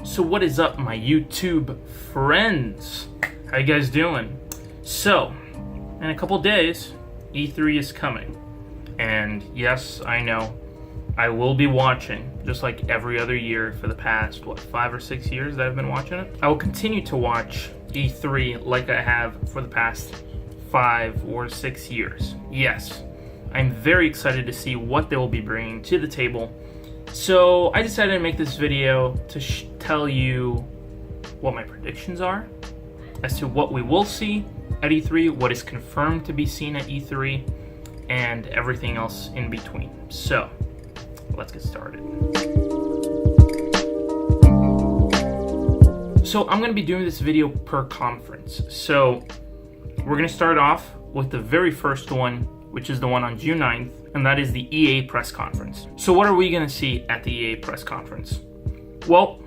So what is up, my YouTube friends? How you guys doing? So, in a couple days, E3 is coming. And yes, I know, I will be watching, just like every other year for the past, 5 or 6 years that I've been watching it. I will continue to watch E3 like I have for the past 5 or 6 years. Yes, I'm very excited to see what they will be bringing to the table. So I decided to make this video to tell you what my predictions are as to what we will see at E3, what is confirmed to be seen at E3, and everything else in between. So let's get started. So I'm going to be doing this video per conference. So we're going to start off with the very first one, which is the one on June 9th, and that is the EA press conference. So what are we going to see at the EA press conference? Well,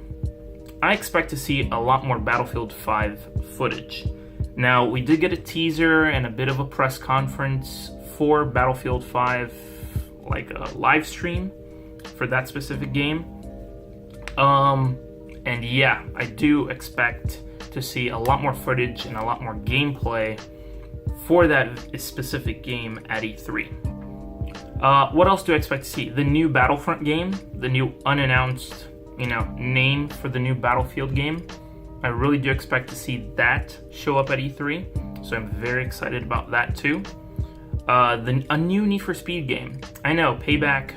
I expect to see a lot more Battlefield 5 footage. Now, we did get a teaser and a bit of a press conference for Battlefield 5, like a live stream for that specific game. And yeah, I do expect to see a lot more footage and a lot more gameplay for that specific game at E3. What else do I expect to see? The new Battlefront game, the new unannounced, name for the new Battlefield game. I really do expect to see that show up at E3, so I'm very excited about that too. A new Need for Speed game. I know, Payback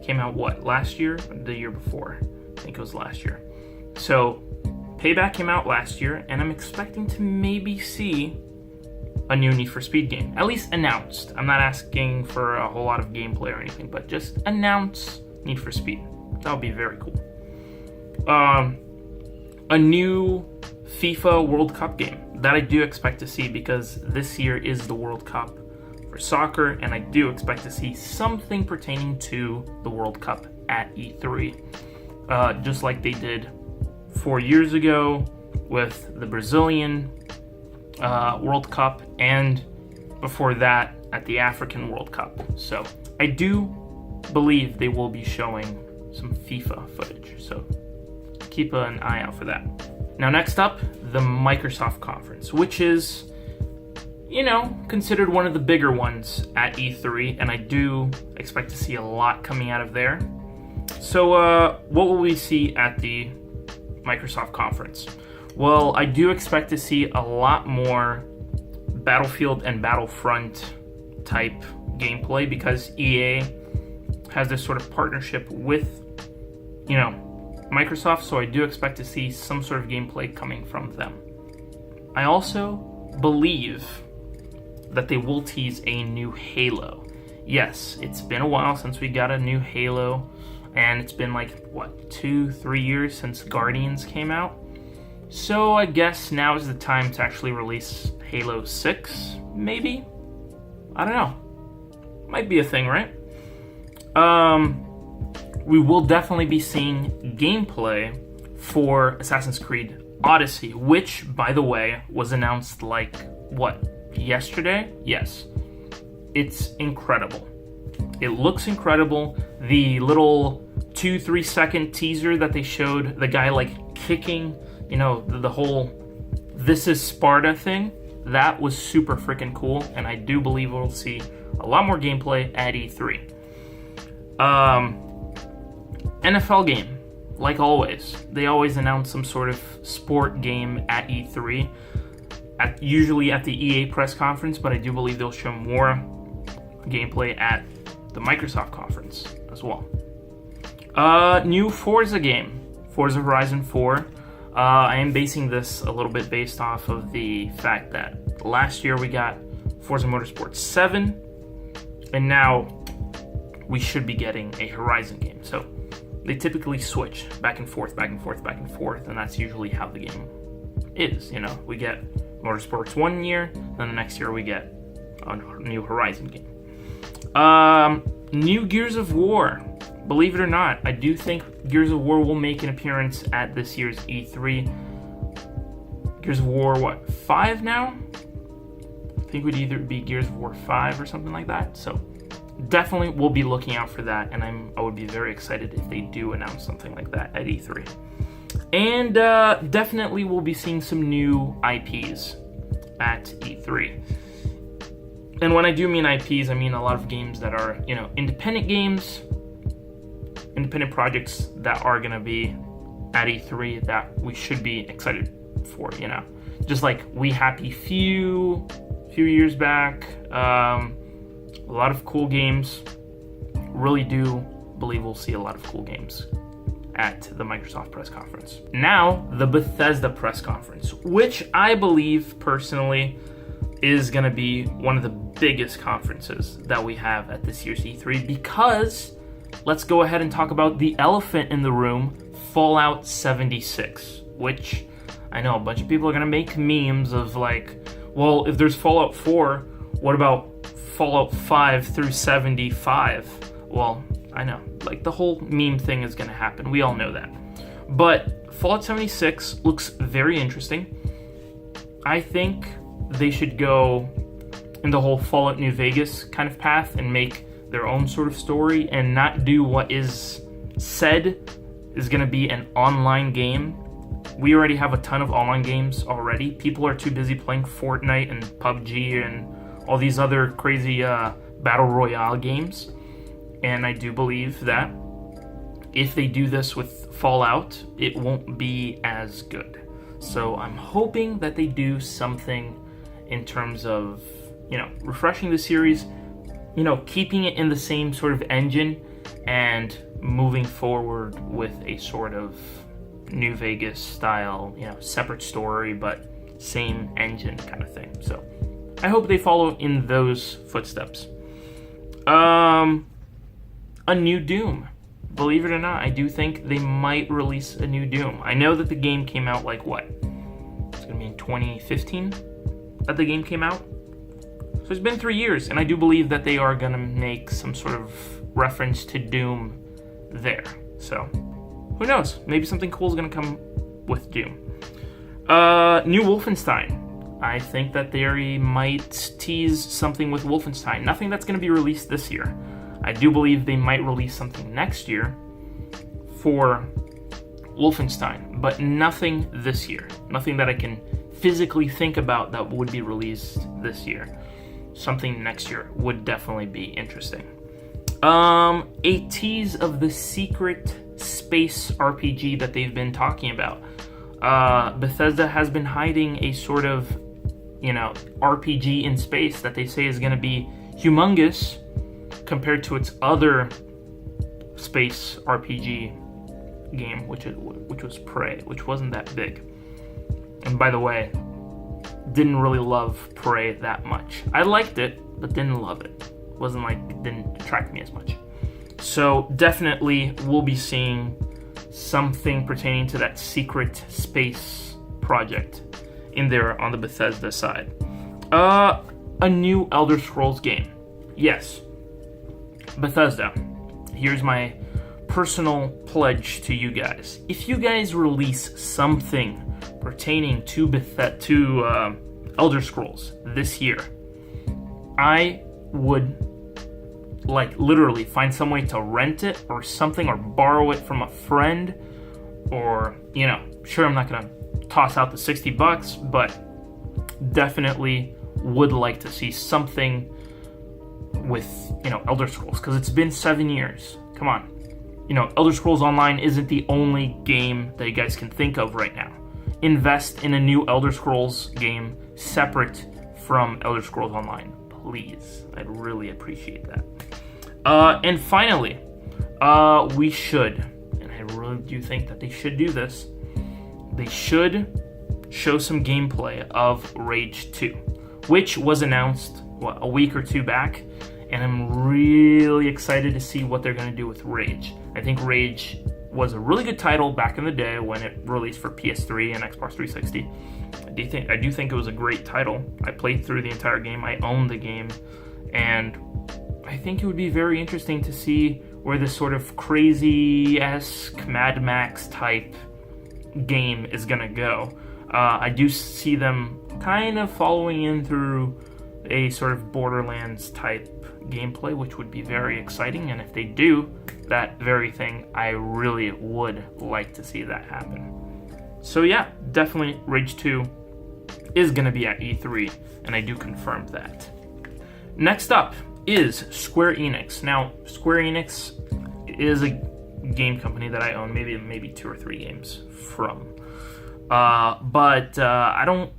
came out, last year? Or the year before? I think it was last year. So, Payback came out last year, and I'm expecting to maybe see a new Need for Speed game. At least announced. I'm not asking for a whole lot of gameplay or anything, but just announce Need for Speed. That would be very cool. A new FIFA World Cup game that I do expect to see, because this year is the World Cup for soccer, and I do expect to see something pertaining to the World Cup at E3. Just like they did 4 years ago with the Brazilian World Cup, and before that at the African World Cup. So I do believe they will be showing some FIFA footage, so keep an eye out for that. Now next up, the Microsoft conference, which is, considered one of the bigger ones at E3, and I do expect to see a lot coming out of there. So what will we see at the Microsoft conference? Well, I do expect to see a lot more Battlefield and Battlefront type gameplay, because EA has this sort of partnership with, Microsoft, so I do expect to see some sort of gameplay coming from them. I also believe that they will tease a new Halo. Yes, it's been a while since we got a new Halo, and it's been 2-3 years since Guardians came out. So I guess now is the time to actually release Halo 6, maybe? I don't know. Might be a thing, right? We will definitely be seeing gameplay for Assassin's Creed Odyssey, which, by the way, was announced yesterday? Yes. It's incredible. It looks incredible. The little 2-3 second teaser that they showed, the guy kicking, the whole "This is Sparta" thing, that was super freaking cool, and I do believe we'll see a lot more gameplay at E3. NFL game, like always. They always announce some sort of sport game at E3, usually at the EA press conference, but I do believe they'll show more gameplay at the Microsoft conference as well. New Forza game, Forza Horizon 4. I am basing this a little bit based off of the fact that last year we got Forza Motorsport 7, and now we should be getting a Horizon game. So they typically switch back and forth, and that's usually how the game is. We get Motorsports 1 year, then the next year we get a new Horizon game. New Gears of War. Believe it or not, I do think Gears of War will make an appearance at this year's E3. Gears of War, 5 now? I think it would either be Gears of War 5 or something like that. So definitely we'll be looking out for that, and I would be very excited if they do announce something like that at E3. And definitely we'll be seeing some new IPs at E3. And when I do mean IPs, I mean a lot of games that are, independent games, independent projects that are going to be at E3 that we should be excited for, Just like We Happy Few a few years back. A lot of cool games. Really do believe we'll see a lot of cool games at the Microsoft press conference. Now, the Bethesda press conference, which I believe personally is going to be one of the biggest conferences that we have at this year's E3, because let's go ahead and talk about the elephant in the room, Fallout 76, which I know a bunch of people are going to make memes of like, well, if there's Fallout 4, what about Fallout 5 through 75? Well, I know, like the whole meme thing is going to happen. We all know that. But Fallout 76 looks very interesting. I think they should go in the whole Fallout New Vegas kind of path and make their own sort of story and not do what is said is going to be an online game. We already have a ton of online games already. People are too busy playing Fortnite and PUBG and all these other crazy battle royale games. And I do believe that if they do this with Fallout, it won't be as good. So I'm hoping that they do something in terms of, refreshing the series, keeping it in the same sort of engine and moving forward with a sort of New Vegas style, separate story, but same engine kind of thing. So I hope they follow in those footsteps. A new Doom. Believe it or not, I do think they might release a new Doom. I know that the game came out like what? It's going to be in 2015 that the game came out. So it's been 3 years, and I do believe that they are going to make some sort of reference to Doom there. So, who knows? Maybe something cool is going to come with Doom. New Wolfenstein. I think that they might tease something with Wolfenstein. Nothing that's going to be released this year. I do believe they might release something next year for Wolfenstein, but nothing this year. Nothing that I can physically think about that would be released this year. Something next year would definitely be interesting. A tease of the secret space RPG that they've been talking about. Bethesda has been hiding a sort of, RPG in space that they say is going to be humongous compared to its other space RPG game, which was Prey, which wasn't that big. And by the way, didn't really love Prey that much. I liked it, but didn't love it. Wasn't like it didn't attract me as much. So definitely we'll be seeing something pertaining to that secret space project in there on the Bethesda side. A new Elder Scrolls game. Yes. Bethesda, here's my personal pledge to you guys. If you guys release something pertaining to Elder Scrolls this year, I would literally find some way to rent it or something, or borrow it from a friend, or sure, I'm not gonna toss out the $60, but definitely would like to see something with Elder Scrolls, because it's been 7 years. Come on, Elder Scrolls Online isn't the only game that you guys can think of right now. Invest in a new Elder Scrolls game separate from Elder Scrolls Online, please. I'd really appreciate that. And finally, we should, and I really do think that they should do this, they should show some gameplay of Rage 2, which was announced, a week or two back, and I'm really excited to see what they're going to do with Rage. I think Rage was a really good title back in the day when it released for PS3 and Xbox 360. I do think it was a great title. I played through the entire game. I owned the game, and I think it would be very interesting to see where this sort of crazy-esque Mad Max type game is going to go. I do see them kind of following in through a sort of Borderlands type gameplay, which would be very exciting, and if they do that very thing, I really would like to see that happen. So yeah, definitely Rage 2 is going to be at E3, and I do confirm that. Next up is Square Enix. Now, Square Enix is a game company that I own maybe 2 or 3 games from. But I don't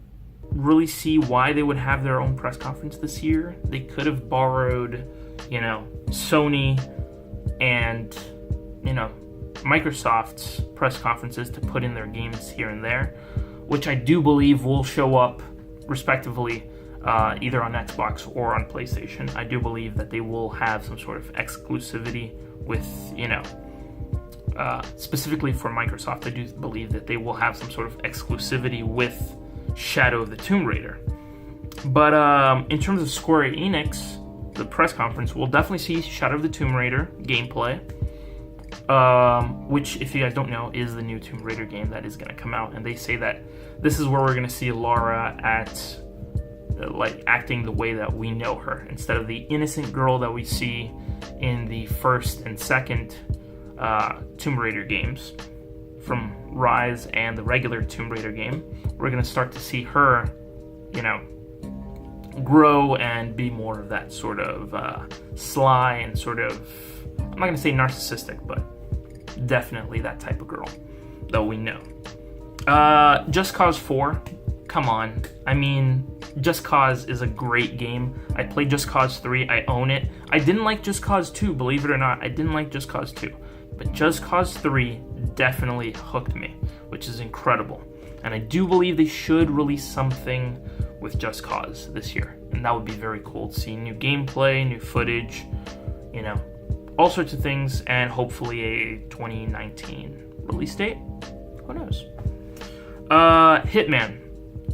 really see why they would have their own press conference this year. They could have borrowed, Sony and, Microsoft's press conferences to put in their games here and there, which I do believe will show up respectively either on Xbox or on PlayStation. I do believe that they will have some sort of exclusivity with, specifically for Microsoft, I do believe that they will have some sort of exclusivity with Shadow of the Tomb Raider. But in terms of Square Enix, the press conference, we'll definitely see Shadow of the Tomb Raider gameplay, which, if you guys don't know, is the new Tomb Raider game that is going to come out. And they say that this is where we're going to see Lara acting the way that we know her, instead of the innocent girl that we see in the first and second Tomb Raider games from Rise and the regular Tomb Raider game. We're going to start to see her, grow and be more of that sort of sly and sort of, I'm not going to say narcissistic, but definitely that type of girl that we know. Just Cause 4, come on. I mean, Just Cause is a great game. I played Just Cause 3, I own it. I didn't like Just Cause 2, believe it or not. I didn't like Just Cause 2. But Just Cause 3 definitely hooked me, which is incredible. And I do believe they should release something with Just Cause this year. And that would be very cool to see new gameplay, new footage, all sorts of things, and hopefully a 2019 release date. Who knows? Hitman.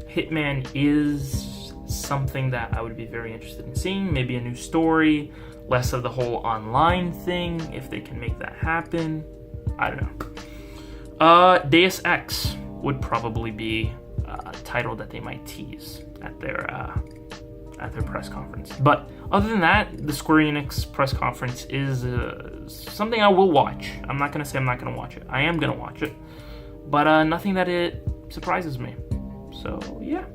Hitman is something that I would be very interested in seeing. Maybe a new story, less of the whole online thing, if they can make that happen. I don't know. Deus Ex would probably be a title that they might tease at their press conference. But other than that, the Square Enix press conference is something I will watch. I'm not going to say I'm not going to watch it. I am going to watch it. But nothing that it surprises me. So, yeah.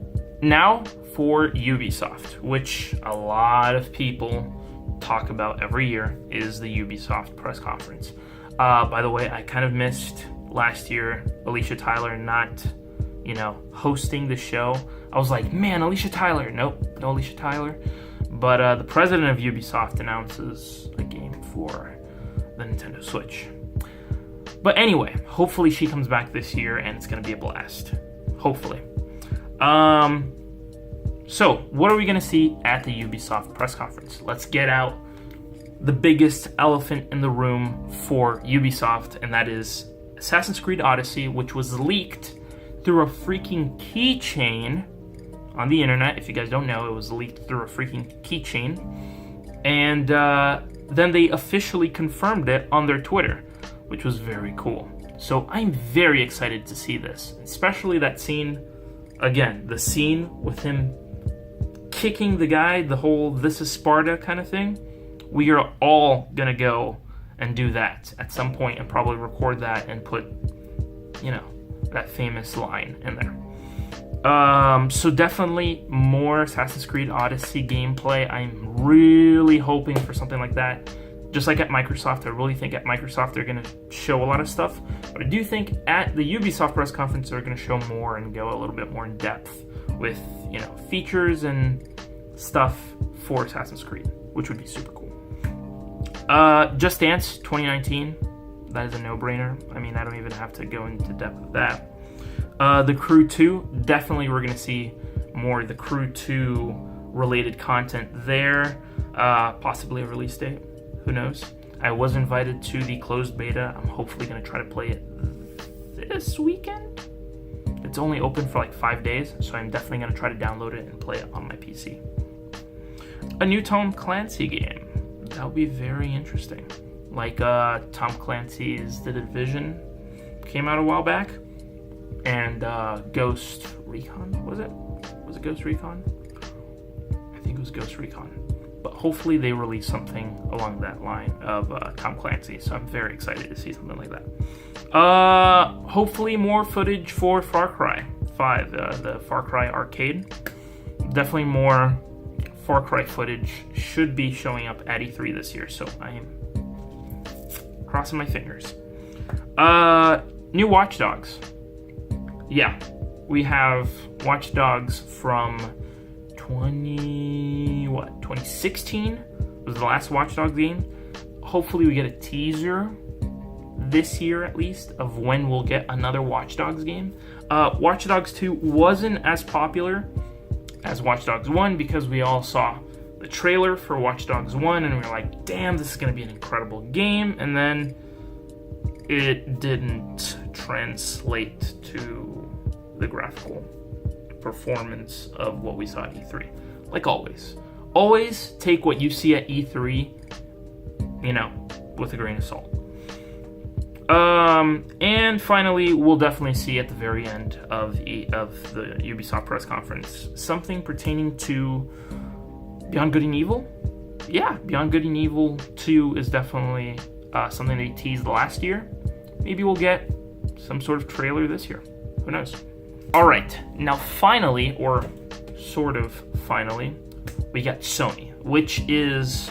Now for Ubisoft, which a lot of people talk about every year, is the Ubisoft press conference. By the way, I kind of missed last year Alicia Tyler not, hosting the show. I was like, man, Alicia Tyler. Nope, no Alicia Tyler. But the president of Ubisoft announces a game for the Nintendo Switch. But anyway, hopefully she comes back this year and it's going to be a blast. Hopefully. So, what are we going to see at the Ubisoft press conference? Let's get out the biggest elephant in the room for Ubisoft, and that is Assassin's Creed Odyssey, which was leaked through a freaking keychain on the internet. If you guys don't know, it was leaked through a freaking keychain. And then they officially confirmed it on their Twitter, which was very cool. So I'm very excited to see this, especially that scene. Again, the scene with him kicking the guy, the whole "this is Sparta" kind of thing. We are all gonna go and do that at some point and probably record that and put, that famous line in there. So definitely more Assassin's Creed Odyssey gameplay. I'm really hoping for something like that. Just like at Microsoft, I really think at Microsoft they're going to show a lot of stuff. But I do think at the Ubisoft press conference they're going to show more and go a little bit more in depth with, features and stuff for Assassin's Creed, which would be super cool. Just Dance 2019, that is a no-brainer. I mean, I don't even have to go into depth with that. The Crew 2, definitely we're going to see more The Crew 2 related content there. Possibly a release date. Who knows? I was invited to the closed beta. I'm hopefully going to try to play it this weekend. It's only open for like 5 days, so I'm definitely going to try to download it and play it on my PC. A new Tom Clancy game. That would be very interesting. Like Tom Clancy's The Division came out a while back. And Ghost Recon, was it? Was it Ghost Recon? I think it was Ghost Recon. But hopefully they release something along that line of Tom Clancy. So I'm very excited to see something like that. Hopefully more footage for Far Cry 5, the Far Cry arcade. Definitely more Far Cry footage should be showing up at E3 this year, so I am crossing my fingers. New Watch Dogs. Yeah, we have Watch Dogs from 2016 was the last Watch Dogs game. Hopefully we get a teaser this year at least of when we'll get another Watch Dogs game. Watch Dogs 2 wasn't as popular as Watch Dogs 1 because we all saw the trailer for Watch Dogs 1 and we were like, damn, this is going to be an incredible game, and then it didn't translate to the graphical performance of what we saw at E3. Like always. Always take what you see at E3, with a grain of salt. And finally, we'll definitely see at the very end of the Ubisoft press conference something pertaining to Beyond Good and Evil. Yeah, Beyond Good and Evil 2 is definitely something they teased last year. Maybe we'll get some sort of trailer this year. Who knows? All right, now finally, or sort of finally, we got Sony, which is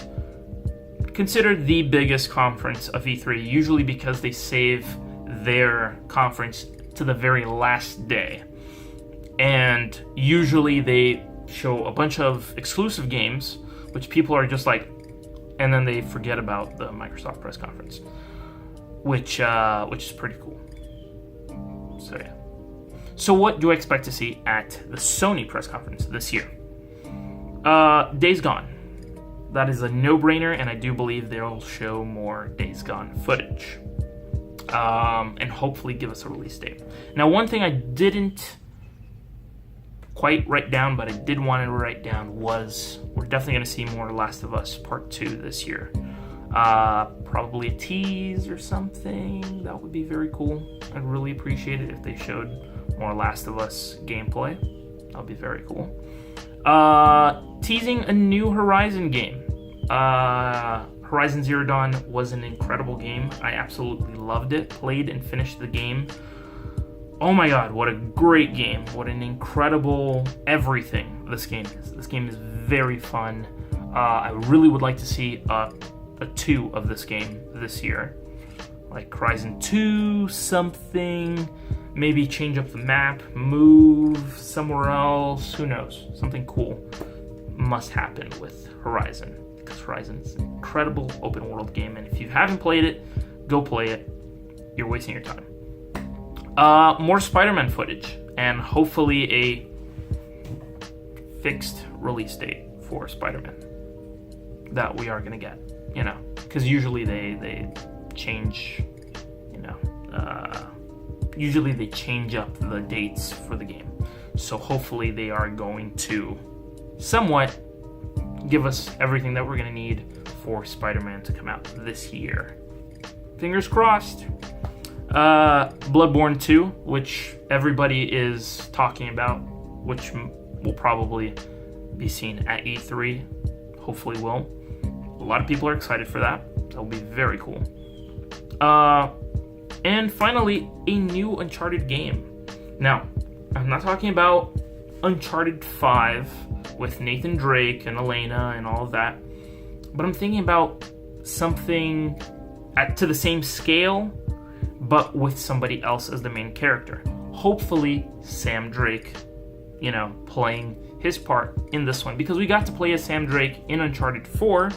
considered the biggest conference of E3, usually because they save their conference to the very last day. And usually they show a bunch of exclusive games, which people are just like, and then they forget about the Microsoft press conference, which is pretty cool. So yeah. So what do I expect to see at the Sony press conference this year? Days Gone. That is a no-brainer, and I do believe they'll show more Days Gone footage. And hopefully give us a release date. Now, one thing I didn't quite write down, but I did want to write down was we're definitely going to see more Last of Us Part 2 this year. Probably a tease or something. That would be very cool. I'd really appreciate it if they showed more Last of Us gameplay. That would be very cool. Teasing a new Horizon game. Horizon Zero Dawn was an incredible game. I absolutely loved it. Played and finished the game. Oh my god, what a great game. What an incredible everything this game is. This game is very fun. I really would like to see a 2 of this game this year. Like Horizon 2 something. Maybe change up the map, move somewhere else, who knows? Something cool must happen with Horizon, because Horizon is an incredible open world game, and if you haven't played it, go play it. You're wasting your time. More Spider-Man footage, and hopefully a fixed release date for Spider-Man that we are going to get, because usually they change, usually they change up the dates for the game. So hopefully they are going to somewhat give us everything that we're going to need for Spider-Man to come out this year. Fingers crossed. Bloodborne 2, which everybody is talking about, which will probably be seen at E3. Hopefully will. A lot of people are excited for that. That will be very cool. And finally, a new Uncharted game. Now, I'm not talking about Uncharted 5 with Nathan Drake and Elena and all of that, but I'm thinking about something to the same scale, but with somebody else as the main character. Hopefully, Sam Drake, playing his part in this one, because we got to play as Sam Drake in Uncharted 4,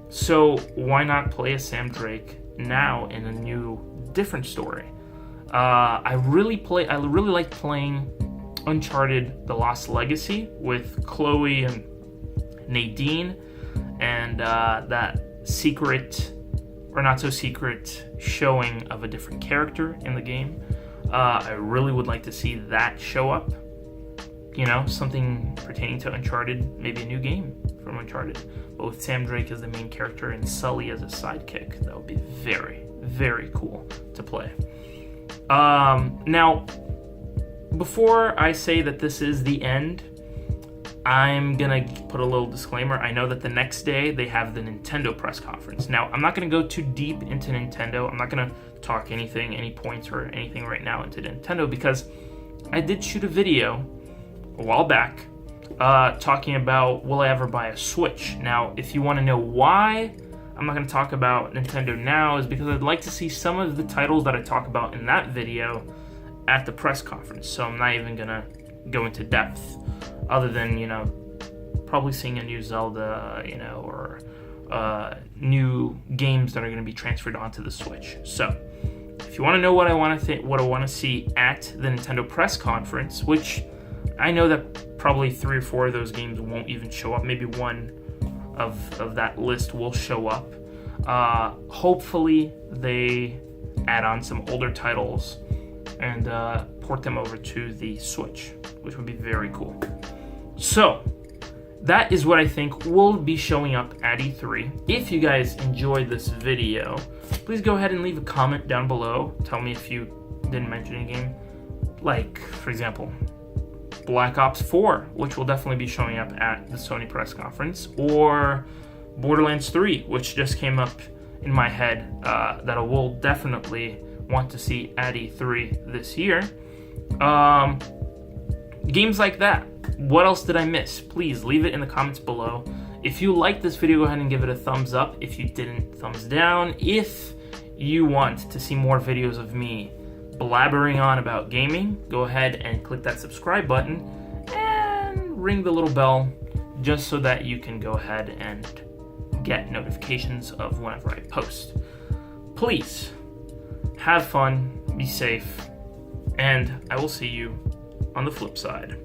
so why not play as Sam Drake now in a new, different story? I really like playing Uncharted: The Lost Legacy with Chloe and Nadine, and that secret or not so secret showing of a different character in the game. I really would like to see that show up. Something pertaining to Uncharted, maybe a new game from Uncharted, but with Sam Drake as the main character and Sully as a sidekick. That would be very, very cool to play. Now, before I say that this is the end, I'm gonna put a little disclaimer. I know that the next day they have the Nintendo press conference. Now, I'm not gonna go too deep into Nintendo. I'm not gonna talk anything, any points or anything right now into Nintendo, because I did shoot a video a while back talking about will I ever buy a Switch. Now, if you want to know why I'm not going to talk about Nintendo now, is because I'd like to see some of the titles that I talk about in that video at the press conference. So I'm not even going to go into depth, other than, you know, probably seeing a new Zelda, you know, or new games that are going to be transferred onto the Switch. So if you want to know what I want to see at the Nintendo press conference, which I know that probably 3 or 4 of those games won't even show up. Maybe one of that list will show up. Hopefully they add on some older titles and port them over to the Switch, which would be very cool. So that is what I think will be showing up at E3. If you guys enjoyed this video, please go ahead and leave a comment down below. Tell me if you didn't mention a game, like, for example, Black Ops 4, which will definitely be showing up at the Sony press conference, or Borderlands 3, which just came up in my head, that I will definitely want to see at E3 this year. Games like that. What else did I miss? Please leave it in the comments below. If you liked this video, go ahead and give it a thumbs up. If you didn't, thumbs down. If you want to see more videos of me blabbering on about gaming, go ahead and click that subscribe button and ring the little bell, just so that you can go ahead and get notifications of whenever I post. Please have fun, be safe, and I will see you on the flip side.